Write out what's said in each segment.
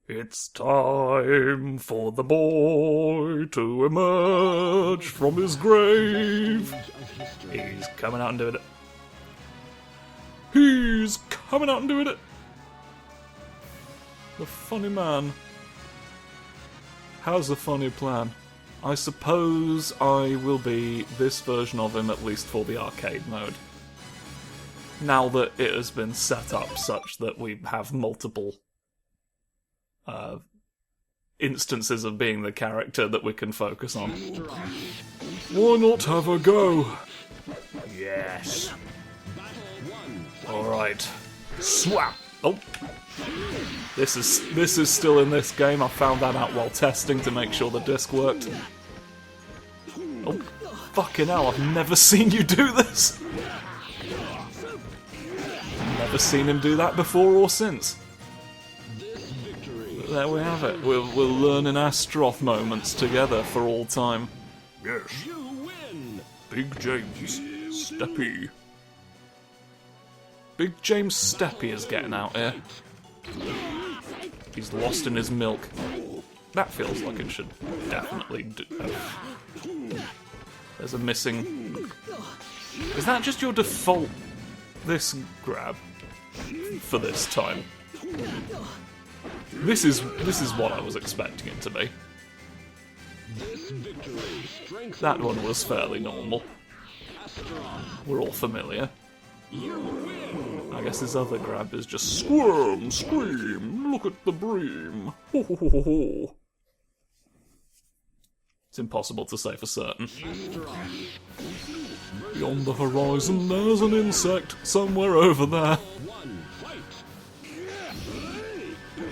It's time for the boy to emerge from his grave. He's coming out and doing it. He's coming out and doing it. The funny man has a funny plan. I suppose I will be this version of him, at least for the arcade mode. Now that it has been set up such that we have multiple instances of being the character that we can focus on. Why not have a go? Yes. Alright. Swap! Oh. This is still in this game. I found that out while testing to make sure the disc worked. Oh, fucking hell, I've never seen you do this! Never seen him do that before or since. But there we have it. We're learning Astaroth moments together for all time. Yes. Big James Steppy. Big James Steppy is getting out here. He's lost in his milk. That feels like it should definitely There's a missing... Is that just your default this grab for this time? This is what I was expecting it to be. That one was fairly normal. We're all familiar. I guess this other grab is just squirm, scream, look at the bream. Ho, ho, ho, ho, ho. It's impossible to say for certain. Beyond the horizon, there's an insect somewhere over there.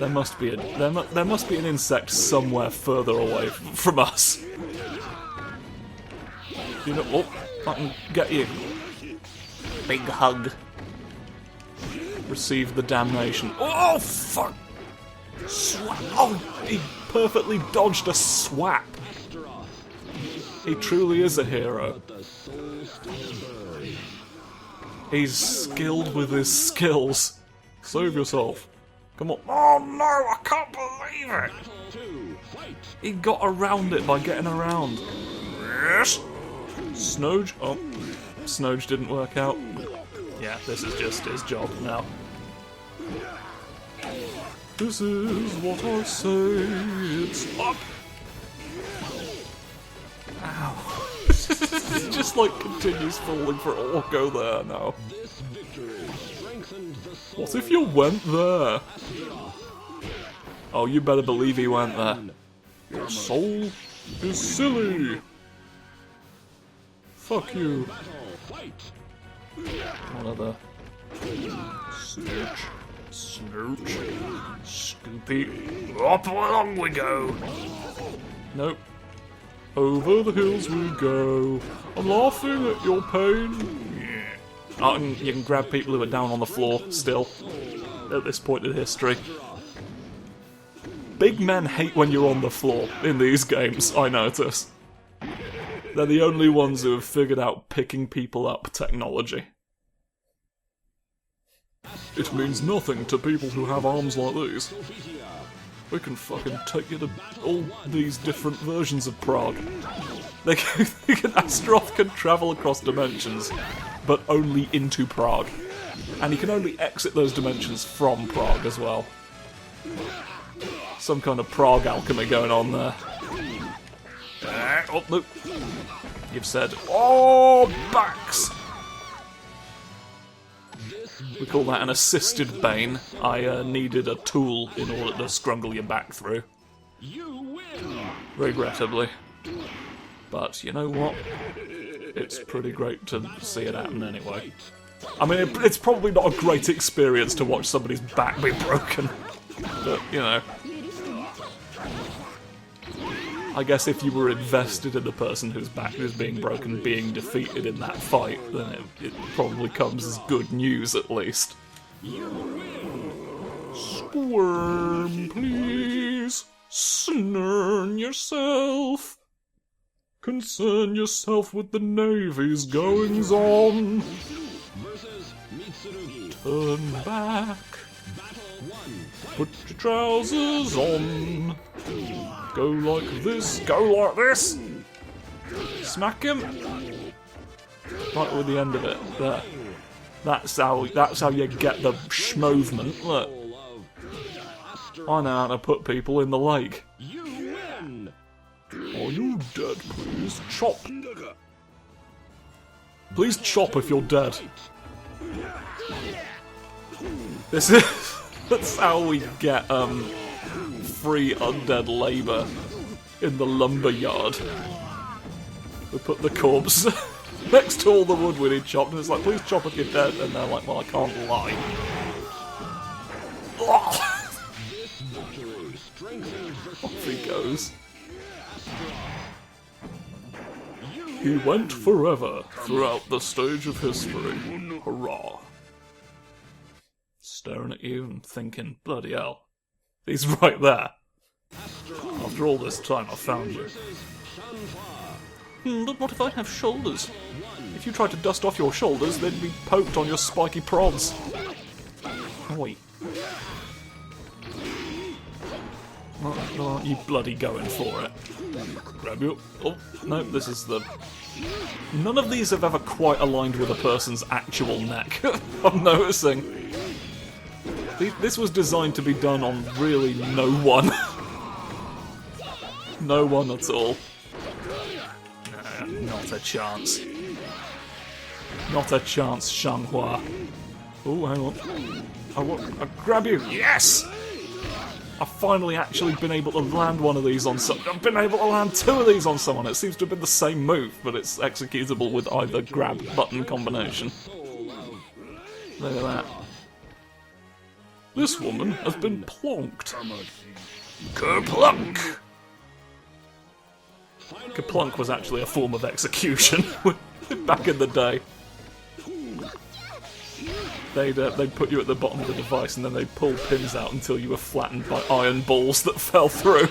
There must be an insect somewhere further away from us. You know, oh, I can get you. Big hug. Receive the damnation. Oh, fuck! Swap! Oh, he perfectly dodged a swap. He truly is a hero. He's skilled with his skills. Save yourself. Come on. Oh no, I can't believe it! He got around it by getting around. Yes! Snoge. Oh, Snoge didn't work out. Yeah, this is just his job now. This is what I say. It's up. Ow. It just like continues falling for it. Oh, go there now. What if you went there? Oh, you better believe he went there. Your soul is silly. Fuck you. What other? Snooch. Snooch. Scoopy. Up along we go. Nope. Over the hills we go. I'm laughing at your pain. Yeah. Oh, and you can grab people who are down on the floor still. At this point in history. Big men hate when you're on the floor in these games, I notice. They're the only ones who have figured out picking people up technology. It means nothing to people who have arms like these. We can fucking take you to all these different versions of Prague. Astaroth can travel across dimensions, but only into Prague. And he can only exit those dimensions from Prague as well. Some kind of Prague alchemy going on there. Oh, look. You've said, oh, backs! We call that an assisted bane. I needed a tool in order to scrungle your back through. Regrettably. But you know what? It's pretty great to see it happen anyway. I mean, it's probably not a great experience to watch somebody's back be broken. But, you know. I guess if you were invested in the person whose back is being broken being defeated in that fight, then it probably comes as good news at least. Squirm, please. Snurn yourself. Concern yourself with the Navy's goings-on. Turn back. Put your trousers on. Go like this. Go like this. Smack him. Right with the end of it. There. That's how you get the schmovement. Look. I know how to put people in the lake. Are you dead, please? Chop. Please chop if you're dead. This is... That's how we get, free undead labour in the lumber yard. We put the corpse next to all the wood we need chopped, and it's like, please chop if you're dead, and they're like, well, I can't lie. Off he goes. He went forever throughout the stage of history. Hurrah. Staring at you and thinking, bloody hell, he's right there. After all this time, I found you. But what if I have shoulders? If you tried to dust off your shoulders, they'd be poked on your spiky prods. Oi. Aren't you bloody going for it? Grab you. Oh, no, this is the... None of these have ever quite aligned with a person's actual neck, I'm noticing. This was designed to be done on really no one. No one at all. Not a chance. Not a chance, Shanghua. Oh, hang on. I'll grab you. Yes! I've finally actually been able to land one of these on someone. I've been able to land two of these on someone. It seems to have been the same move, but it's executable with either grab button combination. Look at that. This woman has been plonked. Kerplunk! Kerplunk was actually a form of execution back in the day. They'd put you at the bottom of the device and then they'd pull pins out until you were flattened by iron balls that fell through.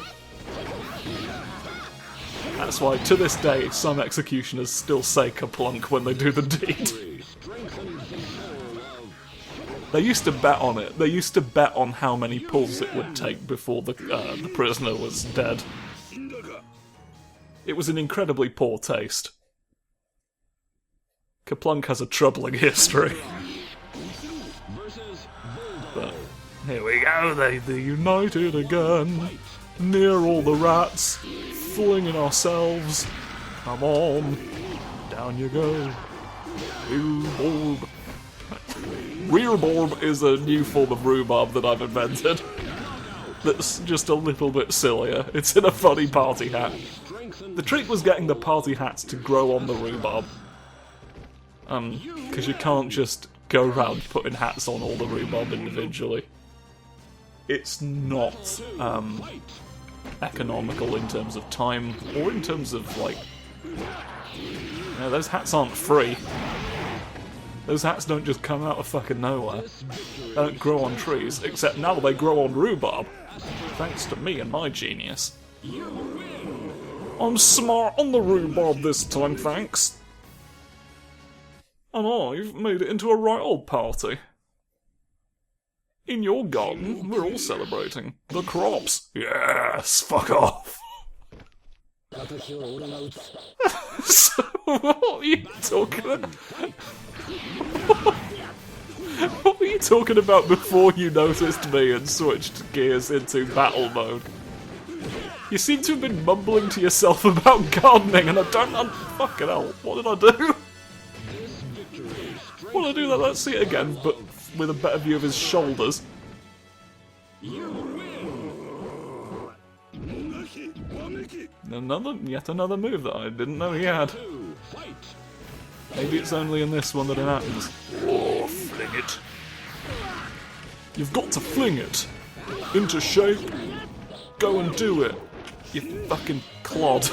That's why, to this day, some executioners still say kerplunk when they do the deed. They used to bet on it. They used to bet on how many pulls it would take before the prisoner was dead. It was an incredibly poor taste. Kerplunk has a troubling history. But here we go, they're united again. Near all the rats, flinging ourselves. Come on, down you go. Rhubarb. Rhubarb is a new form of rhubarb that I've invented. That's just a little bit sillier. It's in a funny party hat. The trick was getting the party hats to grow on the rhubarb. Because you can't just go around putting hats on all the rhubarb individually. It's not economical in terms of time, or in terms of, like... those hats aren't free. Those hats don't just come out of fucking nowhere. They don't grow on trees, except now they grow on rhubarb. Thanks to me and my genius. I'm smart on the rhubarb this time, thanks. And I've made it into a right old party. In your garden, we're all celebrating the crops. Yes, fuck off. So, what are you talking about? What were you talking about before you noticed me and switched gears into battle mode? You seem to have been mumbling to yourself about gardening, and fucking hell, what did I do? What did I do that? Let's see it again, but with a better view of his shoulders. Yet another move that I didn't know he had. Maybe it's only in this one that it happens. Oh, fling it. You've got to fling it. Into shape. Go and do it. You fucking clod.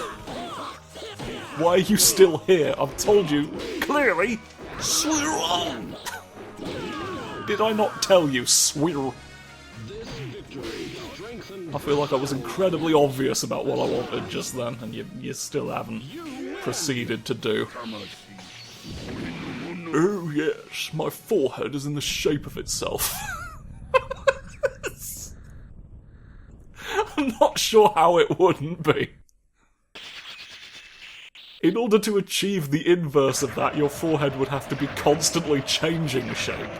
Why are you still here? I've told you, clearly. Swirl! Did I not tell you, swirl? I feel like I was incredibly obvious about what I wanted just then, and you still haven't proceeded to do. Oh yes, my forehead is in the shape of itself. I'm not sure how it wouldn't be. In order to achieve the inverse of that, your forehead would have to be constantly changing shape.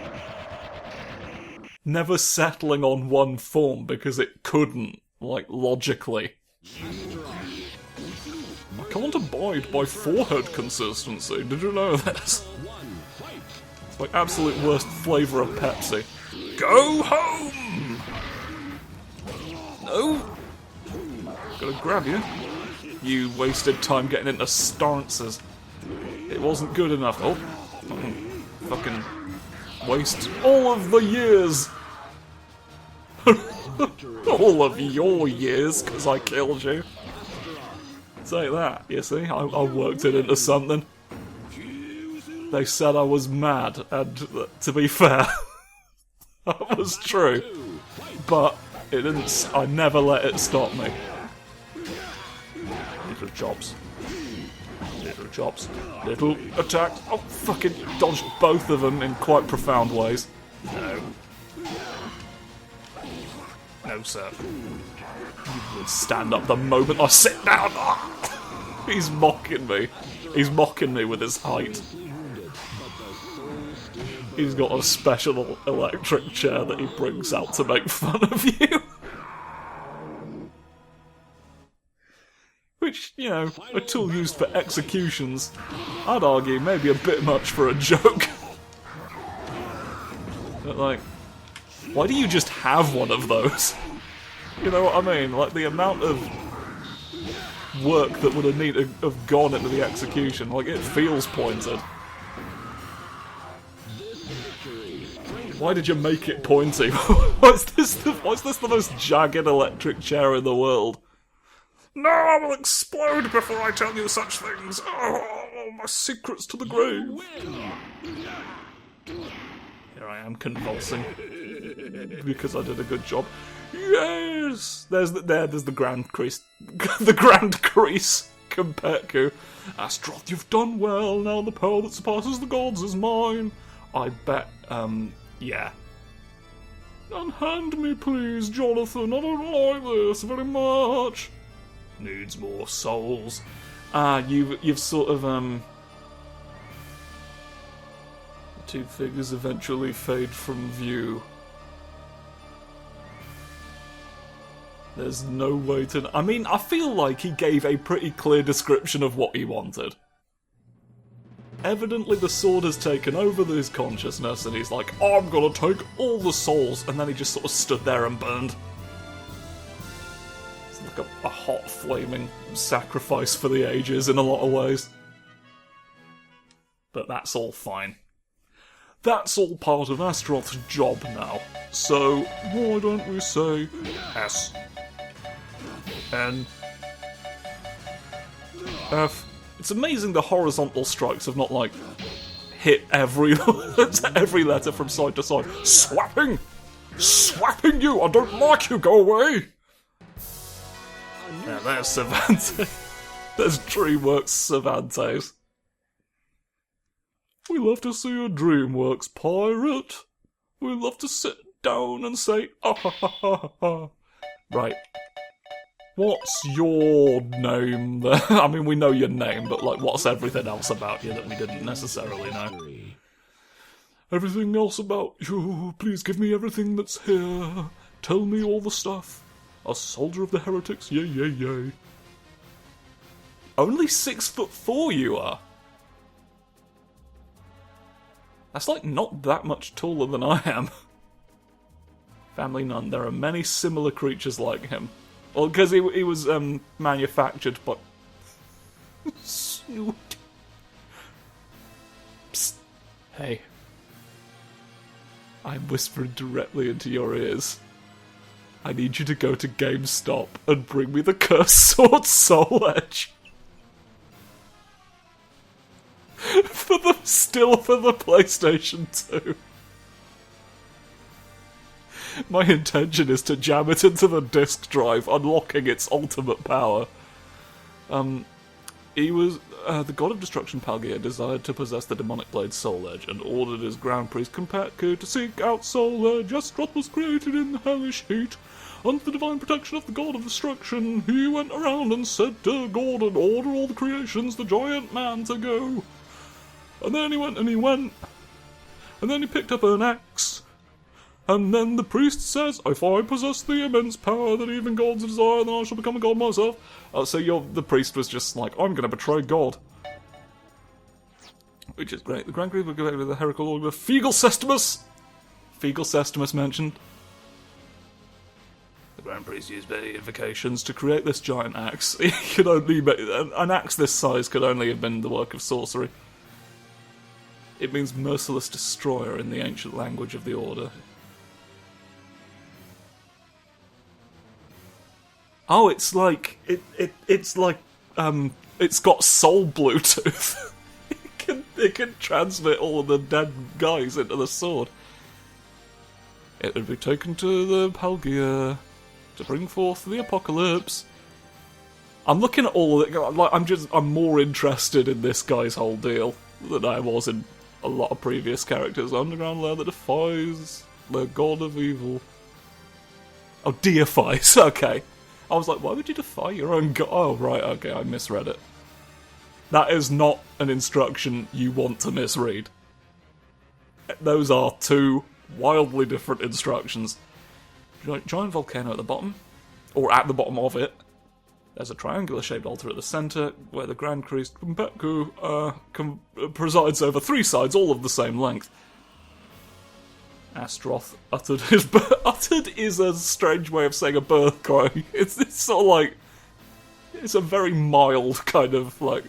Never settling on one form because it couldn't, like, logically. I can't abide by forehead consistency, did you know this? It's my absolute worst flavour of Pepsi. Go home! No! Gotta grab you. You wasted time getting into stances. It wasn't good enough. Oh, fucking waste all of the years. All of your years, because I killed you. Take that, you see? I worked it into something. They said I was mad, and to be fair, that was true. But it didn't. I never let it stop me. Little chops. Little chops. Little attacks. Oh, fucking dodged both of them in quite profound ways. No. No, sir. You will stand up the moment I sit down. Oh, he's mocking me. He's mocking me with his height. He's got a special electric chair that he brings out to make fun of you. Which, you know, a tool used for executions, I'd argue maybe a bit much for a joke. But like, why do you just have one of those? You know what I mean? Like, the amount of work that would have gone into the execution, like, it feels pointed. Why did you make it pointy? Why is this the most jagged electric chair in the world? No, I will explode before I tell you such things. Oh, my secrets to the grave. Here I am convulsing because I did a good job. Yes, there's the grand crease, the grand crease. Compeku. Astaroth, you've done well. Now the power that surpasses the gods is mine. I bet. Yeah. Unhand me, please, Jonathan. I don't like this very much. Needs more souls. You've sort of, the two figures eventually fade from view. There's no way to... I mean, I feel like he gave a pretty clear description of what he wanted. Evidently the sword has taken over his consciousness and he's like, I'm gonna take all the souls, and then he just sort of stood there and burned. It's like a hot, flaming sacrifice for the ages in a lot of ways. But that's all fine. That's all part of Astaroth's job now. So, why don't we say S, N, F. It's amazing the horizontal strikes have not, like, hit every letter from side to side. Swapping! Swapping you! I don't like you! Go away! Yeah, there's Cervantes. There's DreamWorks Cervantes. We love to see a DreamWorks pirate. We love to sit down and say, ah ha ha ha ha. Right. What's your name then? I mean, we know your name, but, like, what's everything else about you that we didn't necessarily know? Everything else about you. Please give me everything that's here. Tell me all the stuff. A soldier of the heretics, yay, yay, yay. Only 6'4" you are. That's, like, not that much taller than I am. Family none. There are many similar creatures like him. Well, because he was manufactured by... Snoot. Psst. Hey. I'm whispering directly into your ears. I need you to go to GameStop and bring me the Cursed Sword Soul Edge. for the PlayStation 2. My intention is to jam it into the disk drive, unlocking its ultimate power. He was... the god of destruction Palgia desired to possess the demonic blade Soul Edge, and ordered his grand priest Compeku to seek out Soul Edge. Astaroth was created in the hellish heat. under the divine protection of the god of destruction, he went around and said to Gordon, order all the creations, the giant man to go. And then he went, and then he picked up an axe. And then the priest says, if I possess the immense power that even gods desire, then I shall become a god myself. So the priest was just like, I'm going to betray God. Which is great. The Grand Grief will go back to the heretical order of Fegal Sestimus. Fegal Sestimus mentioned. The Grand Priest used many invocations to create this giant axe. He could only an axe this size could only have been the work of sorcery. It means merciless destroyer in the ancient language of the order. Oh, it's like it's got soul Bluetooth. it can transmit all of the dead guys into the sword. It would be taken to the Palgia to bring forth the apocalypse. I'm looking at all of it. Like I'm more interested in this guy's whole deal than I was in a lot of previous characters. Underground lair that defies the god of evil. Oh, deifies. Okay. I was like, why would you defy your own god? Oh, right, okay, I misread it. That is not an instruction you want to misread. Those are two wildly different instructions. Giant volcano at the bottom, or at the bottom of it. There's a triangular-shaped altar at the centre, where the Grand Priest Kumpeku presides over 3 sides, all of the same length. Astaroth uttered is a strange way of saying a birth cry. It's sort of like, it's a very mild kind of like,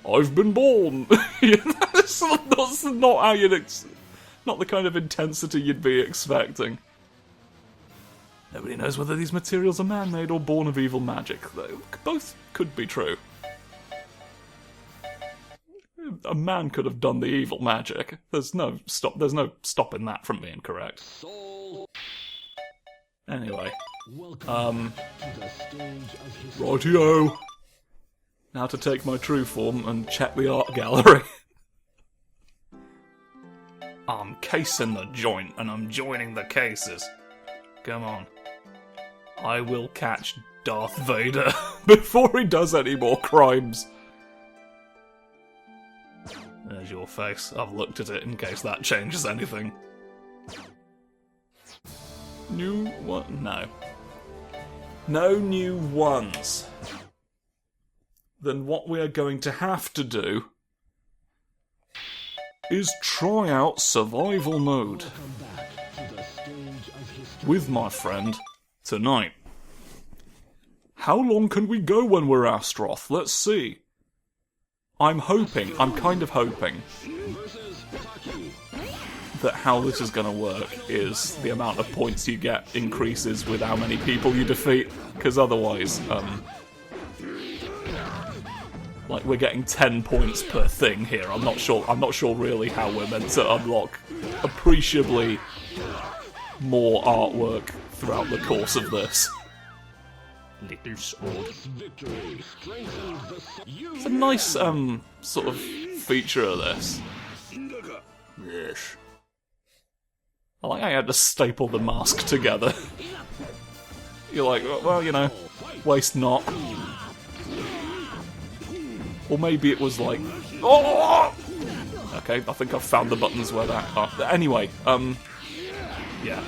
I've been born. That's not how not the kind of intensity you'd be expecting. Nobody knows whether these materials are man-made or born of evil magic, though both could be true. A man could have done the evil magic. There's no stopping that from being correct. Anyway. Rightio. Now to take my true form and check the art gallery. I'm casing the joint and I'm joining the cases. Come on. I will catch Darth Vader before he does any more crimes. There's your face. I've looked at it in case that changes anything. New one? No. No new ones. Then what we are going to have to do is try out survival mode with my friend tonight. How long can we go when we're Astaroth? Let's see. I'm kind of hoping that how this is going to work is the amount of points you get increases with how many people you defeat, because otherwise, like we're getting 10 points per thing here. I'm not sure really how we're meant to unlock appreciably more artwork throughout the course of this. Little sword. It's a nice, sort of feature of this. Yes. I like how you had to staple the mask together. You're like, well, you know, waste not. Or maybe it was like, oh! Okay, I think I've found the buttons where that are. Anyway, yeah.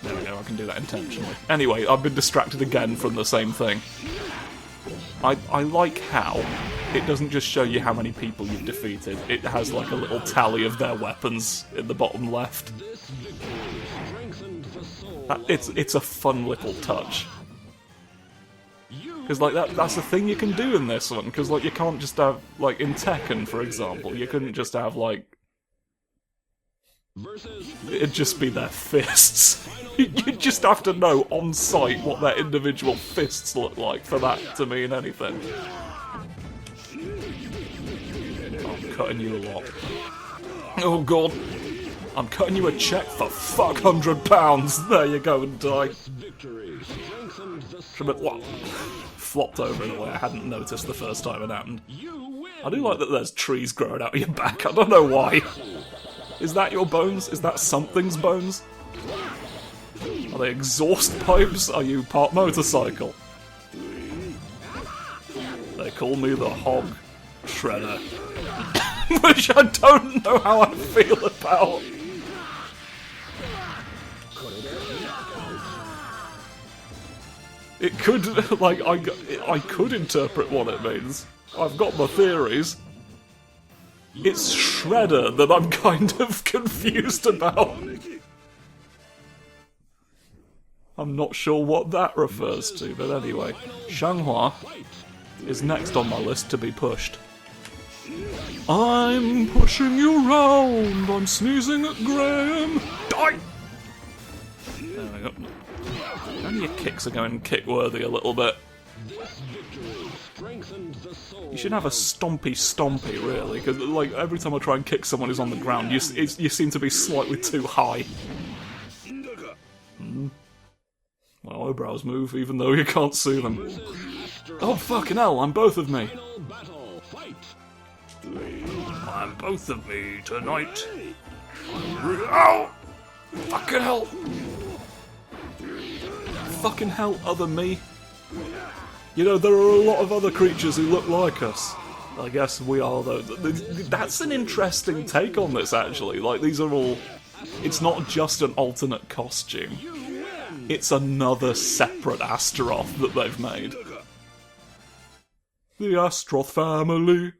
There we go, I can do that intentionally. Anyway, I've been distracted again from the same thing. I like how it doesn't just show you how many people you've defeated, it has like a little tally of their weapons in the bottom left. It's a fun little touch. Because like that's the thing you can do in this one, because like you can't just have, like in Tekken for example, you couldn't just have like, it'd just be their fists. You just have to know on sight what their individual fists look like for that to mean anything. I'm cutting you a lot. Oh god. I'm cutting you a check for fuck £100. There you go and die. What? Flopped over in a way I hadn't noticed the first time it happened. I do like that there's trees growing out of your back. I don't know why. Is that your bones? Is that something's bones? Are they exhaust pipes? Are you part motorcycle? They call me the Hog Shredder. Which I don't know how I feel about. It could, like, I could interpret what it means. I've got my theories. It's Shredder that I'm kind of confused about. I'm not sure what that refers to, but anyway. Xianghua is next on my list to be pushed. I'm pushing you round, I'm sneezing at Graham. Die! There we go. Only your kicks are going kick-worthy a little bit. You should have a stompy, really, because like every time I try and kick someone who's on the ground, you seem to be slightly too high. My eyebrows move, even though you can't see them. Oh fucking hell! I'm both of me. I'm both of me tonight. Ow! Fucking hell! Fucking hell, other me. You know, there are a lot of other creatures who look like us. I guess we are, though. That's an interesting take on this, actually. Like, these are all... It's not just an alternate costume. It's another separate Astaroth that they've made. The Astaroth family.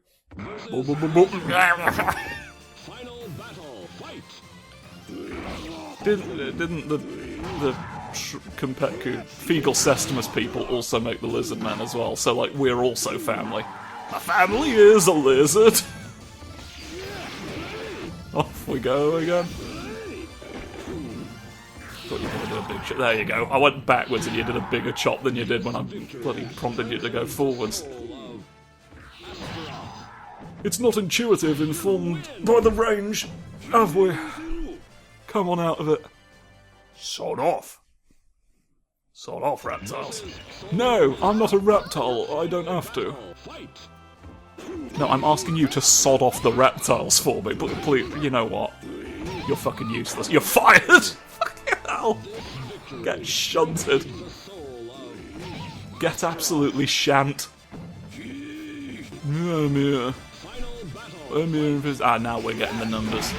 Didn't the Fegal Sestimus people also make the Lizard Man as well? So, like, we're also family. My family is a lizard! Off we go again. Thought you were going to do a big chop. There you go. I went backwards and you did a bigger chop than you did when I bloody prompted you to go forwards. It's not intuitive, informed by the range, have we? Come on out of it. Sod off. Sod off, reptiles. No, I'm not a reptile. I don't have to. No, I'm asking you to sod off the reptiles for me. Please, you know what? You're fucking useless. You're fired! Fucking hell. Get shunted. Get absolutely shant. Now we're getting the numbers.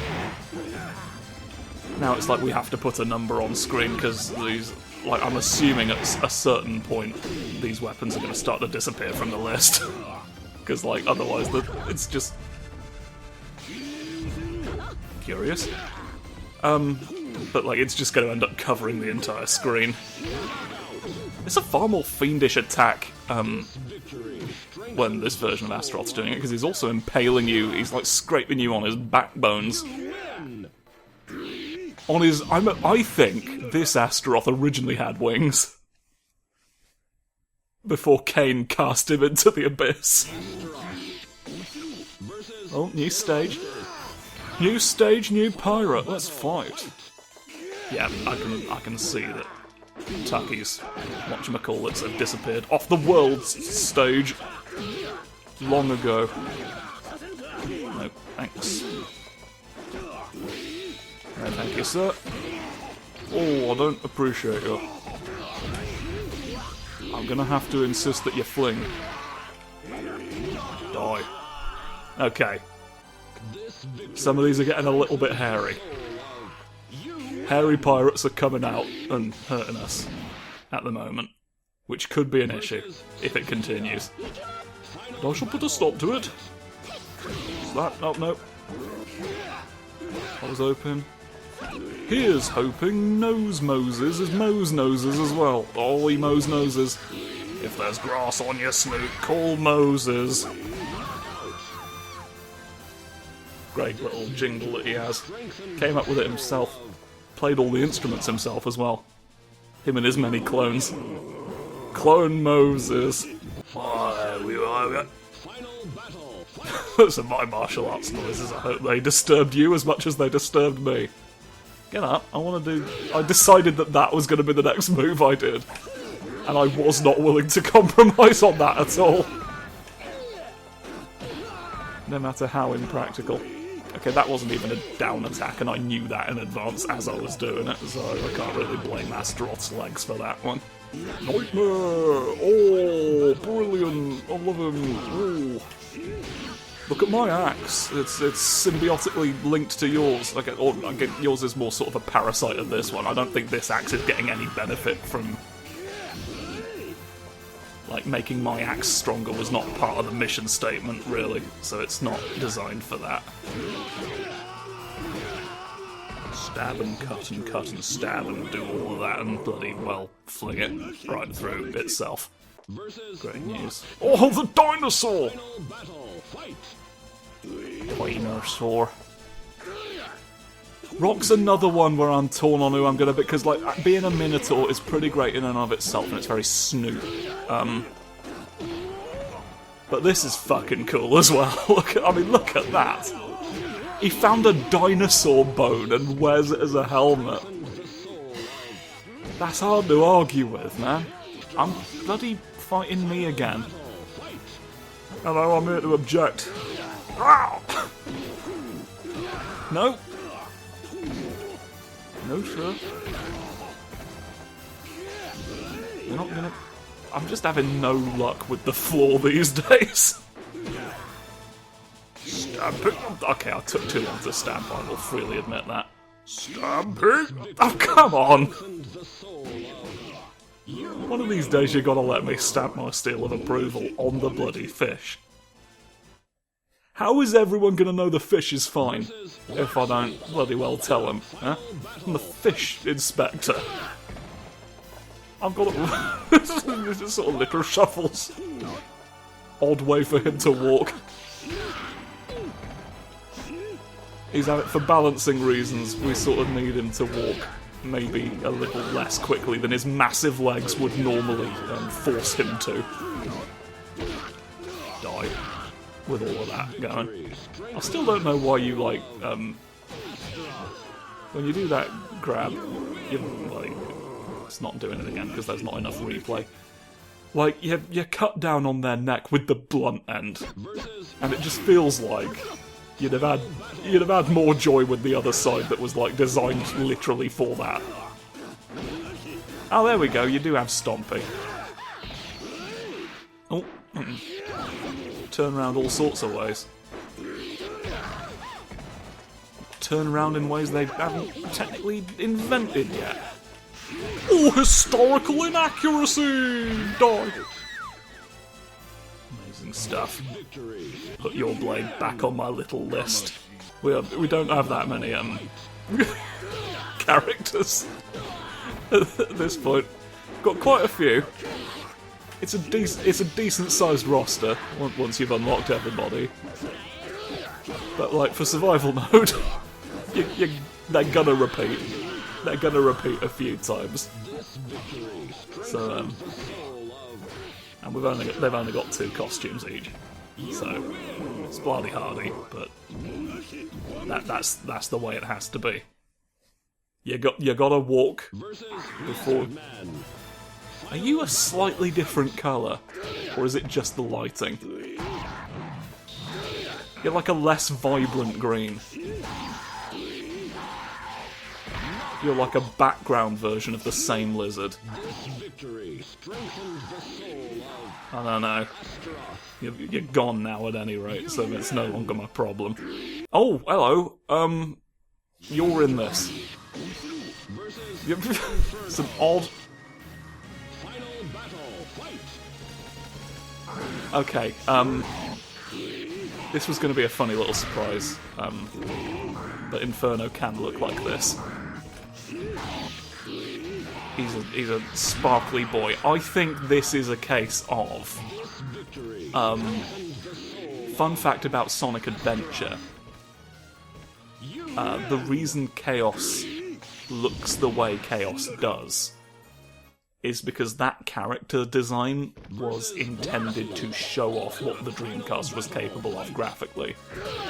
Now it's like we have to put a number on screen because these, like, I'm assuming at a certain point these weapons are going to start to disappear from the list. Because, like, otherwise it's just curious. But, like, it's just going to end up covering the entire screen. It's a far more fiendish attack when this version of Astaroth's doing it, because he's also impaling you, he's like scraping you on his backbones. On his... I think this Astaroth originally had wings. Before Cain cast him into the abyss. Oh, new stage. New stage, new pirate, let's fight. Yeah, I can see that Tucky's whatchamacallits have disappeared off the world's stage long ago. No, thanks. No, thank you, sir. Oh, I don't appreciate you. I'm gonna have to insist that you fling. Die. Okay. Some of these are getting a little bit hairy. Hairy pirates are coming out and hurting us at the moment, which could be an issue if it continues. But I shall put a stop to it. Is that? Oh, no. I was hoping. Here's hoping Nose Moses is Mose Noses as well. Oh, he Mose Noses. If there's grass on your snoot, call Moses. Great little jingle that he has. Came up with it himself. Played all the instruments himself as well. Him and his many clones. Clone Moses. Those are my martial arts noises. I hope they disturbed you as much as they disturbed me. Get up. I decided that was going to be the next move I did. And I was not willing to compromise on that at all. No matter how impractical. Okay, that wasn't even a down attack, and I knew that in advance as I was doing it, so I can't really blame Astaroth's legs for that one. Nightmare! Oh, brilliant! I love him! Oh. Look at my axe. It's symbiotically linked to yours. I get yours is more sort of a parasite of this one. I don't think this axe is getting any benefit from... Like, making my axe stronger was not part of the mission statement, really, so it's not designed for that. Stab and cut and stab and do all of that and bloody well fling it right through itself. Great news. Oh, the dinosaur! Dinosaur. Rock's another one where I'm torn on who I'm gonna be, because like being a Minotaur is pretty great in and of itself, and it's very snoot. But this is fucking cool as well. Look at that. He found a dinosaur bone and wears it as a helmet. That's hard to argue with, man. I'm bloody fighting me again. Hello, I'm here to object. Ow! No. No, sir. You're not gonna... I'm just having no luck with the floor these days. Stamping. Okay, I took too long to stamp, I will freely admit that. Stamping. Oh, come on! One of these days you gotta let me stamp my seal of approval on the bloody fish. How is everyone gonna know the fish is fine if I don't bloody well tell them? Huh? I'm the fish inspector. I've got it. Just sort of little shuffles. Odd way for him to walk. He's having, for balancing reasons, we sort of need him to walk maybe a little less quickly than his massive legs would normally force him to. Die. With all of that going. I still don't know why you, like, when you do that grab, you, like, it's not doing it again because there's not enough replay. Like, you cut down on their neck with the blunt end, and it just feels like you'd have had more joy with the other side that was, like, designed literally for that. Oh, there we go, you do have Stompy. Oh, turn around all sorts of ways. Turn around in ways they haven't technically invented yet. Oh, historical inaccuracy! Die! Amazing stuff. Put your blade back on my little list. We don't have that many characters at this point. Got quite a few. It's a decent sized roster once you've unlocked everybody. But like for survival mode, they're gonna repeat. They're gonna repeat a few times. So and they've only got 2 costumes each. So it's bloody hardy, but that's the way it has to be. You gotta walk before. Are you a slightly different colour? Or is it just the lighting? You're like a less vibrant green. You're like a background version of the same lizard. I don't know. You're gone now at any rate, so it's no longer my problem. Oh, hello. You're in this. It's an odd... Okay, this was going to be a funny little surprise, but Inferno can look like this. He's a sparkly boy. I think this is a case of... fun fact about Sonic Adventure. The reason Chaos looks the way Chaos does is because that character design was intended to show off what the Dreamcast was capable of graphically.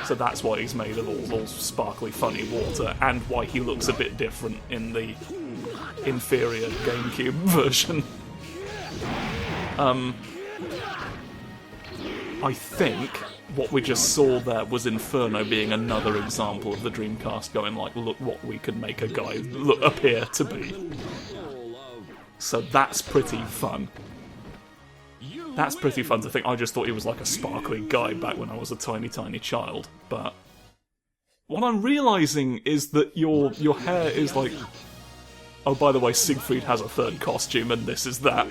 So that's why he's made of all sparkly, funny water, and why he looks a bit different in the inferior GameCube version. I think what we just saw there was Inferno being another example of the Dreamcast going like, look what we could make a guy appear to be. So that's pretty fun. That's pretty fun to think. I just thought he was like a sparkly guy back when I was a tiny, tiny child. But what I'm realising is that your hair is like... Oh, by the way, Siegfried has a third costume, and this is that.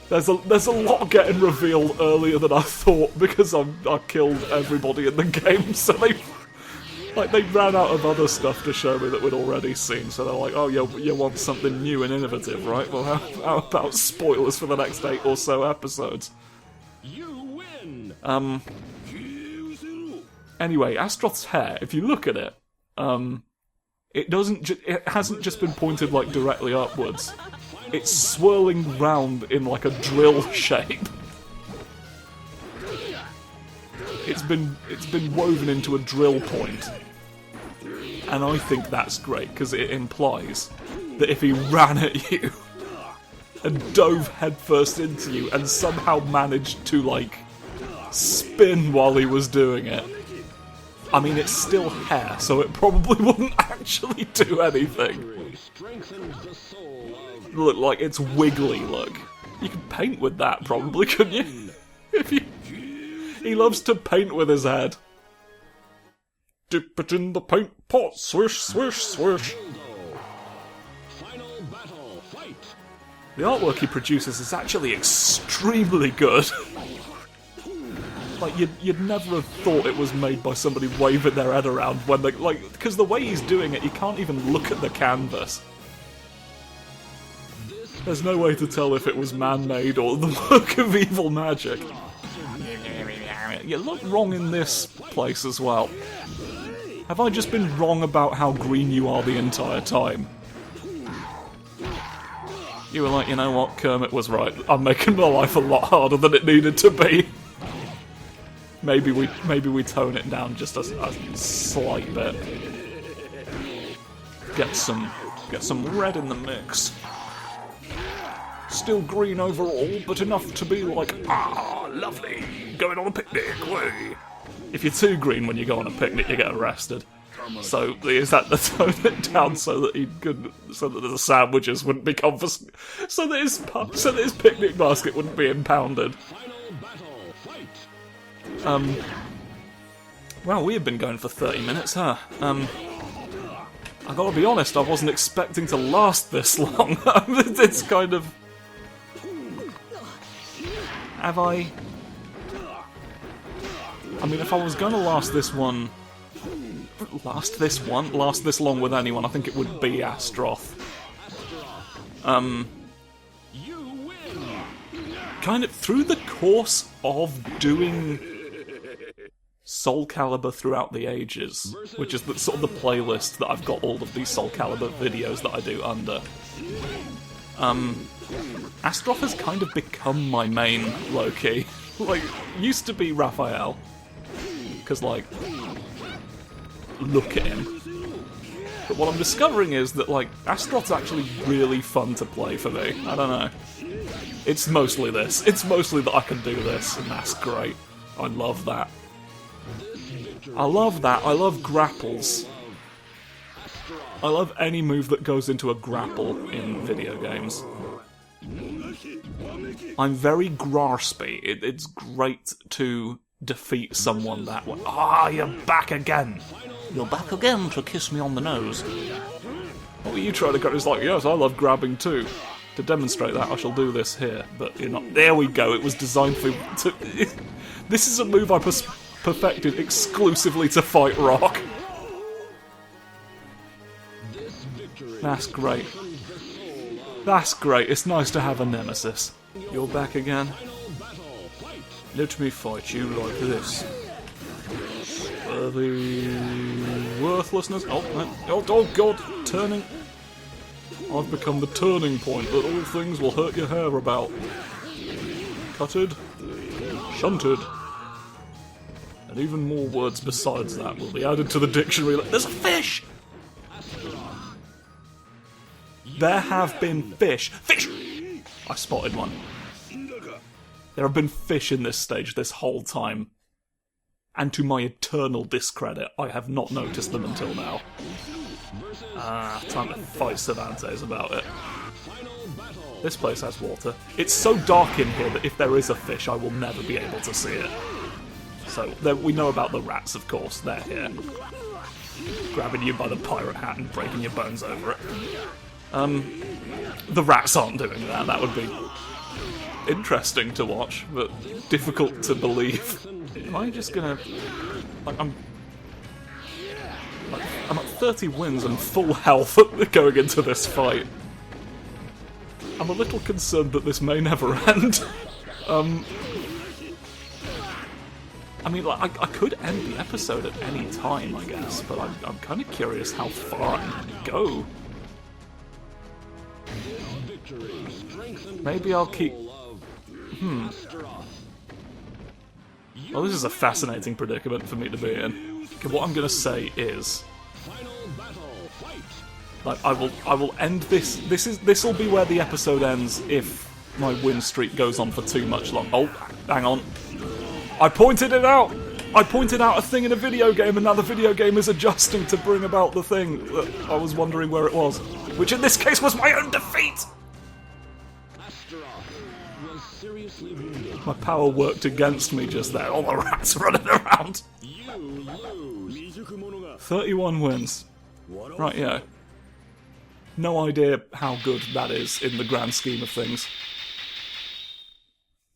There's a lot getting revealed earlier than I thought because I killed everybody in the game, so they ran out of other stuff to show me that we'd already seen. So they're like, "Oh, you want something new and innovative, right? Well, how about spoilers for the next 8 or so episodes?" You win. Anyway, Astaroth's hair. If you look at it, it hasn't just been pointed like directly upwards. It's swirling round in like a drill shape. It's been woven into a drill point. And I think that's great, because it implies that if he ran at you and dove headfirst into you and somehow managed to, like, spin while he was doing it, I mean, it's still hair, so it probably wouldn't actually do anything. Look, like, it's wiggly, look. You could paint with that, probably, couldn't you? He loves to paint with his head. Dip it in the paint pot, swish, swish, swish. The artwork he produces is actually extremely good. Like, you'd never have thought it was made by somebody waving their head around when they, like, because the way he's doing it, you can't even look at the canvas. There's no way to tell if it was man-made or the work of evil magic. You look wrong in this place as well. Have I just been wrong about how green you are the entire time? You were like, you know what, Kermit was right. I'm making my life a lot harder than it needed to be. Maybe we tone it down just a slight bit. Get some red in the mix. Still green overall, but enough to be like, ah, lovely, going on a picnic, way. If you're too green when you go on a picnic, you get arrested. So is that to tone it down so that the sandwiches wouldn't be confiscated, so that his picnic basket wouldn't be impounded. Well, we have been going for 30 minutes, huh? I gotta be honest, I wasn't expecting to last this long. It's kind of... Have I... I mean, if I was gonna last this long with anyone, I think it would be Astaroth. Kind of through the course of doing Soulcalibur throughout the ages, which is sort of the playlist that I've got all of these Soulcalibur videos that I do under. Astaroth has kind of become my main Loki. Like, used to be Raphael, because, like, look at him. But what I'm discovering is that, like, Astaroth's actually really fun to play for me. I don't know. It's mostly this. It's mostly that I can do this, and that's great. I love that. I love that. I love grapples. I love any move that goes into a grapple in video games. I'm very graspy. It's great to defeat someone that way. Ah, you're back again! You're back again to kiss me on the nose. What were you trying to go? It's like, yes, I love grabbing too. To demonstrate that, I shall do this here. But you're not. There we go. It was designed for... This is a move I perfected exclusively to fight Rock. That's great. That's great. It's nice to have a nemesis. You're back again. Let me fight you like this. The worthlessness. Oh God! Turning. I've become the turning point that all things will hurt your hair about. Cutted, shunted, and even more words besides that will be added to the dictionary. There's a fish. There have been fish. Fish! I spotted one. There have been fish in this stage this whole time. And to my eternal discredit, I have not noticed them until now. Time to fight Cervantes about it. This place has water. It's so dark in here that if there is a fish, I will never be able to see it. So, we know about the rats, of course. They're here. Grabbing you by the pirate hat and breaking your bones over it. The rats aren't doing that. That would be interesting to watch, but difficult to believe. Am I just gonna... Like, I'm at 30 wins and full health going into this fight. I'm a little concerned that this may never end. I mean, like, I could end the episode at any time, I guess, but I'm kind of curious how far I can go. Maybe I'll keep... Well, this is a fascinating predicament for me to be in. Okay, what I'm going to say is... Like, I will end this... This will be where the episode ends if my win streak goes on for too much long. Oh, hang on. I pointed it out! I pointed out a thing in a video game, and now the video game is adjusting to bring about the thing that I was wondering where it was. Which in this case was my own defeat! My power worked against me just there. All the rats running around. 31 wins. Right, yeah. No idea how good that is in the grand scheme of things.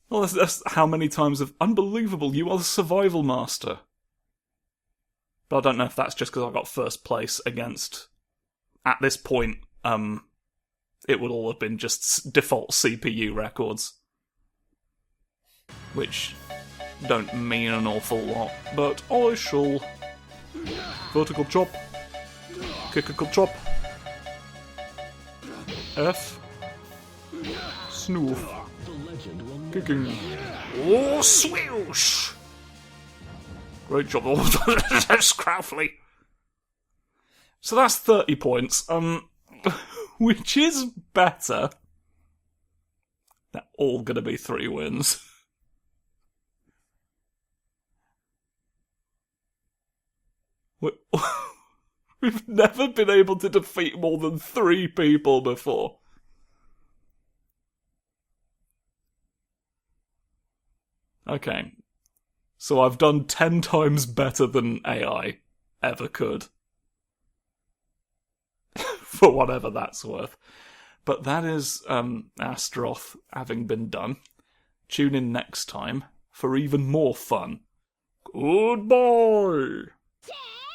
Well, that's how many times of... Unbelievable, you are the survival master. But I don't know if that's just because I got first place against... At this point, it would all have been just default CPU records. Which don't mean an awful lot, but I shall... Vertical chop. Kickical chop. F. Snoof. Kicking. Oh, swoosh! Great job. Oh, that's Scraffly. So that's 30 points, which is better. They're all gonna be 3 wins. We've never been able to defeat more than 3 people before. Okay. So I've done 10 times better than AI ever could. For whatever that's worth. But that is Astaroth having been done. Tune in next time for even more fun. Goodbye!